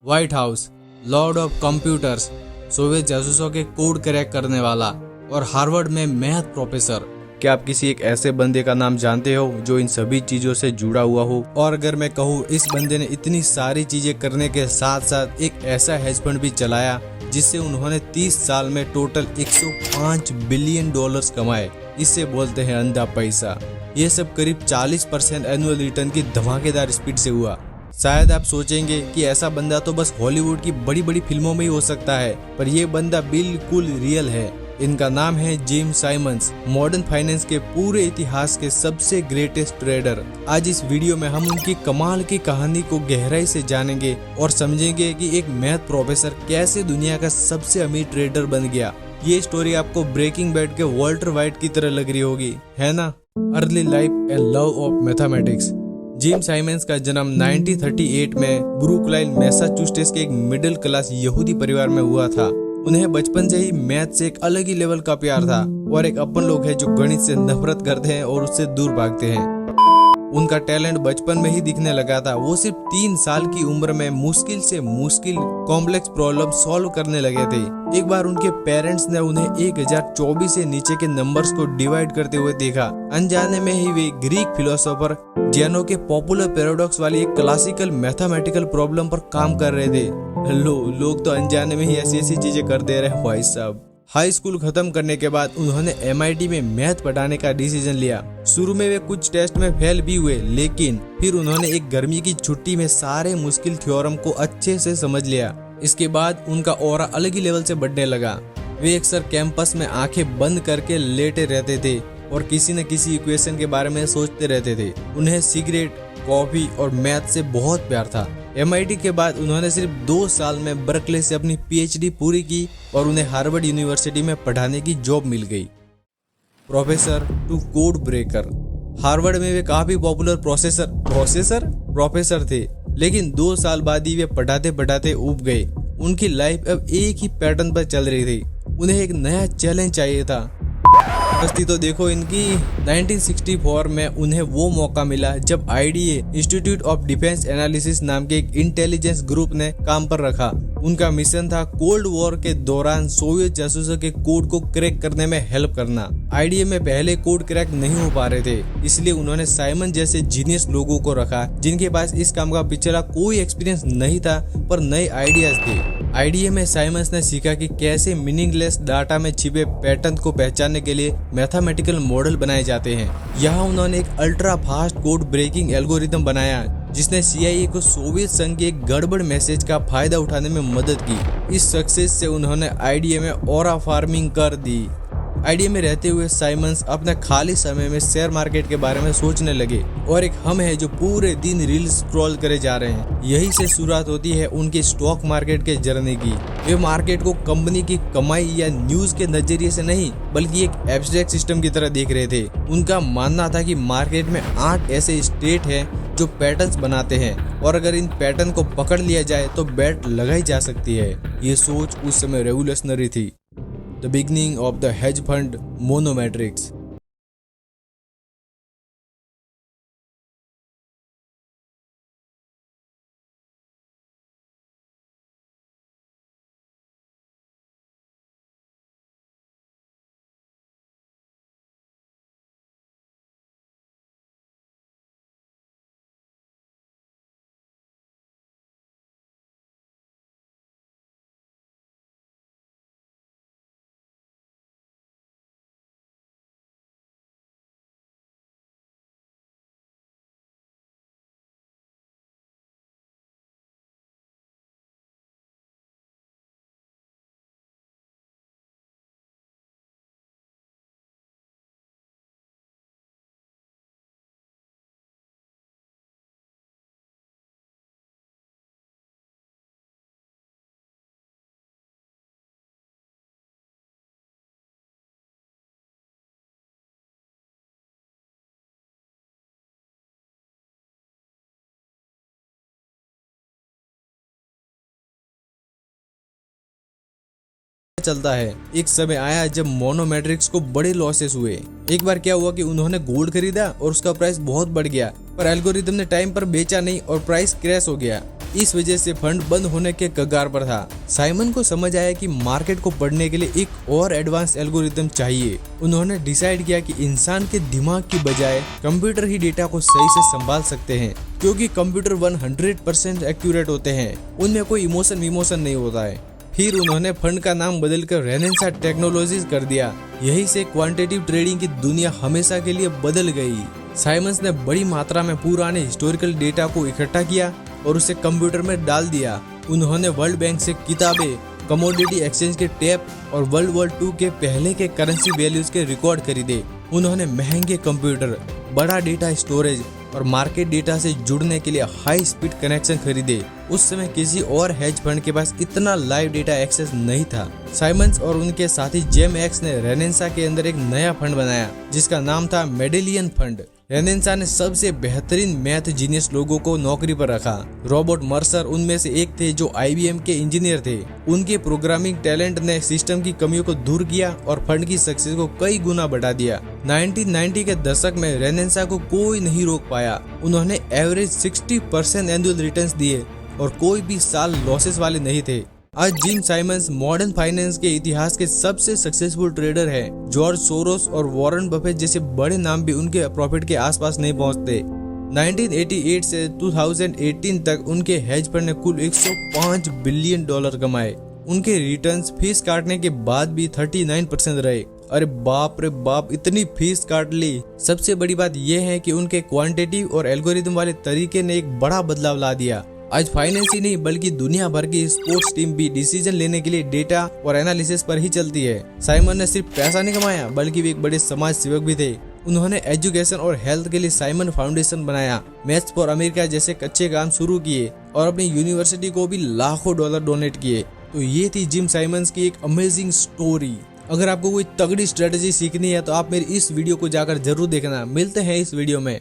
White House, lord of computers, Soviet जासूसों के code crack करने वाला और हार्वर्ड में मैथ प्रोफेसर। क्या आप किसी एक ऐसे बंदे का नाम जानते हो जो इन सभी चीजों से जुड़ा हुआ हो? और अगर मैं कहूँ इस बंदे ने इतनी सारी चीजें करने के साथ साथ एक ऐसा हेज फंड भी चलाया जिससे उन्होंने 30 साल में टोटल 105 बिलियन डॉलर्स कमाए। इससे बोलते हैं अंधा पैसा। ये सब करीब 40% एनुअल रिटर्न की धमाकेदार स्पीड से हुआ। शायद आप सोचेंगे कि ऐसा बंदा तो बस हॉलीवुड की बड़ी बड़ी फिल्मों में ही हो सकता है, पर यह बंदा बिल्कुल रियल है। इनका नाम है जिम साइमंस, मॉडर्न फाइनेंस के पूरे इतिहास के सबसे ग्रेटेस्ट ट्रेडर। आज इस वीडियो में हम उनकी कमाल की कहानी को गहराई से जानेंगे और समझेंगे कि एक मैथ प्रोफेसर कैसे दुनिया का सबसे अमीर ट्रेडर बन गया। ये स्टोरी आपको ब्रेकिंग बैड के वॉल्टर वाइट की तरह लग रही होगी, है ना? Early life and love of mathematics. Jim Simons का जन्म 1938 में ब्रुकलाइन, मैसाचुसेट्स के एक मिडिल क्लास यहूदी परिवार में हुआ था। उन्हें बचपन से ही मैथ से एक अलग ही लेवल का प्यार था और एक अपन लोग हैं जो गणित से नफरत करते हैं और उससे दूर भागते हैं। उनका टैलेंट बचपन में ही दिखने लगा था। वो सिर्फ 3 साल की उम्र में मुश्किल से मुश्किल कॉम्प्लेक्स प्रॉब्लम सॉल्व करने लगे थे। एक बार उनके पेरेंट्स ने उन्हें 1024 से नीचे के नंबर्स को डिवाइड करते हुए देखा। अनजाने में ही वे ग्रीक फिलोसोफर जेनो के पॉपुलर पैराडॉक्स वाली एक क्लासिकल मैथमेटिकल प्रॉब्लम पर काम कर रहे थे। लोग तो अनजाने में ही ऐसी चीजें कर दे रहे हैं भाई साहब। हाई स्कूल खत्म करने के बाद उन्होंने MIT में मैथ पढ़ाने का डिसीजन लिया। शुरू में वे कुछ टेस्ट में फेल भी हुए, लेकिन फिर उन्होंने एक गर्मी की छुट्टी में सारे मुश्किल थ्योरम को अच्छे से समझ लिया। इसके बाद उनका ऑरा अलग ही लेवल से बढ़ने लगा। वे अक्सर कैंपस में आंखें बंद करके लेटे रहते थे और किसी न किसी इक्वेशन के बारे में सोचते रहते थे। उन्हें सिगरेट, कॉफी और मैथ से बहुत प्यार था। MIT के बाद उन्होंने सिर्फ 2 साल में बर्कले से अपनी PhD पूरी की और उन्हें हार्वर्ड यूनिवर्सिटी में पढ़ाने की जॉब मिल गई। Professor to code breaker. Harvard में वे काफी पॉपुलर प्रोफेसर थे, लेकिन 2 साल बाद ही वे पढ़ाते पढ़ाते ऊब गए। उनकी लाइफ अब एक ही पैटर्न पर चल रही थी। उन्हें एक नया चैलेंज चाहिए था। हस्ती तो देखो इनकी। 1964 में उन्हें वो मौका मिला जब IDA institute of defence analysis नाम के एक इंटेलिजेंस ग्रुप ने काम पर रखा। उनका मिशन था कोल्ड वॉर के दौरान सोवियत जासूसों के कोड को क्रैक करने में हेल्प करना। IDA में पहले कोड क्रैक नहीं हो पा रहे थे, इसलिए उन्होंने साइमन जैसे जीनियस लोगों को रखा जिनके पास इस काम का पिछला कोई एक्सपीरियंस नहीं था पर नए आइडियाज थे। IDA में साइमंस ने सीखा कि कैसे मीनिंगलेस डाटा में छिपे पैटर्न को पहचानने के लिए मैथमेटिकल मॉडल बनाए जाते हैं। यहाँ उन्होंने एक ultra fast code breaking algorithm बनाया जिसने CIA को सोवियत संघ के एक गड़बड़ मैसेज का फायदा उठाने में मदद की। इस सक्सेस से उन्होंने IDA में ऑरा फार्मिंग कर दी। IDA में रहते हुए साइमंस अपने खाली समय में शेयर मार्केट के बारे में सोचने लगे और एक हम है जो पूरे दिन रील्स स्क्रॉल करे जा रहे हैं। यही से शुरुआत होती है उनकी स्टॉक मार्केट के जर्नी की। वे मार्केट को कंपनी की कमाई या न्यूज के नजरिए से नहीं बल्कि एक एब्स्ट्रैक्ट सिस्टम की तरह देख रहे थे। उनका मानना था कि मार्केट में 8 ऐसे स्टेट हैं जो पैटर्न्स बनाते हैं और अगर इन पैटर्न को पकड़ लिया जाए तो बेट लगाई जा सकती है। ये सोच उस समय रेवोल्यूशनरी थी। The beginning of the hedge fund monometrics। चलता है। एक समय आया जब मोनोमेट्रिक्स को बड़े लॉसेस हुए। एक बार क्या हुआ कि उन्होंने गोल्ड खरीदा और उसका प्राइस बहुत बढ़ गया, पर एल्गोरिथम ने टाइम पर बेचा नहीं और प्राइस क्रैश हो गया। इस वजह से फंड बंद होने के कगार पर था। साइमन को समझ आया कि मार्केट को पढ़ने के लिए एक और एडवांस एल्गोरिथम चाहिए। उन्होंने डिसाइड किया कि इंसान के दिमाग की बजाय कंप्यूटर ही डेटा को सही से संभाल सकते हैं, क्योंकि कंप्यूटर 100% एक्यूरेट होते हैं, उनमें कोई इमोशन नहीं होता है। फिर उन्होंने फंड का नाम बदलकर रेनेसां टेक्नोलॉजीज कर दिया। यही से क्वांटिटेटिव ट्रेडिंग की दुनिया हमेशा के लिए बदल गई। साइमंस ने बड़ी मात्रा में पुराने हिस्टोरिकल डेटा को इकट्ठा किया और उसे कंप्यूटर में डाल दिया। उन्होंने वर्ल्ड बैंक से किताबें, कमोडिटी एक्सचेंज के टैप और वर्ल्ड वॉर 2 के पहले के करेंसी वैल्यूज के रिकॉर्ड खरीदे। उन्होंने महंगे कंप्यूटर, बड़ा डेटा स्टोरेज और मार्केट डेटा से जुड़ने के लिए हाई स्पीड कनेक्शन खरीदे। उस समय किसी और हेज फंड के पास इतना लाइव डेटा एक्सेस नहीं था। साइमंस और उनके साथी जेम एक्स ने रेनेसां के अंदर एक नया फंड बनाया जिसका नाम था मेडेलियन फंड। रेनेसां ने सबसे बेहतरीन मैथ जीनियस लोगों को नौकरी पर रखा। रॉबर्ट मर्सर उनमें से एक थे जो IBM के इंजीनियर थे। उनके प्रोग्रामिंग टैलेंट ने सिस्टम की कमियों को दूर किया और फंड की सक्सेस को कई गुना बढ़ा दिया। 1990 के दशक में रेनेसां को कोई नहीं रोक पाया। उन्होंने एवरेज 60% एनुअल रिटर्न्स दिए और कोई भी साल लॉसेस वाले नहीं थे। आज जिम साइमंस मॉडर्न फाइनेंस के इतिहास के सबसे सक्सेसफुल ट्रेडर हैं। जॉर्ज सोरोस और वॉरेन बफेट जैसे बड़े नाम भी उनके प्रॉफिट के आसपास नहीं पहुंचते। 1988 से 2018 तक उनके हेज फंड ने कुल $105 बिलियन कमाए। उनके रिटर्न्स फीस काटने के बाद भी 39% रहे। अरे बाप रे बाप, इतनी फीस काट ली। सबसे बड़ी बात यह है कि उनके क्वांटिटेटिव और एल्गोरिथम वाले तरीके ने एक बड़ा बदलाव ला दिया। आज फाइनेंस ही नहीं बल्कि दुनिया भर की स्पोर्ट्स टीम भी डिसीजन लेने के लिए डेटा और एनालिसिस पर ही चलती है। साइमन ने सिर्फ पैसा नहीं कमाया बल्कि वे एक बड़े समाज सेवक भी थे। उन्होंने एजुकेशन और हेल्थ के लिए साइमन फाउंडेशन बनाया, मैथ्स फॉर अमेरिका जैसे अच्छे काम शुरू किए और अपनी यूनिवर्सिटी को भी लाखों डॉलर डोनेट किए। तो ये थी जिम साइमंस की एक अमेजिंग स्टोरी। अगर आपको कोई तगड़ी स्ट्रेटेजी सीखनी है तो आप मेरी इस वीडियो को जाकर जरूर देखना। मिलते हैं इस वीडियो में।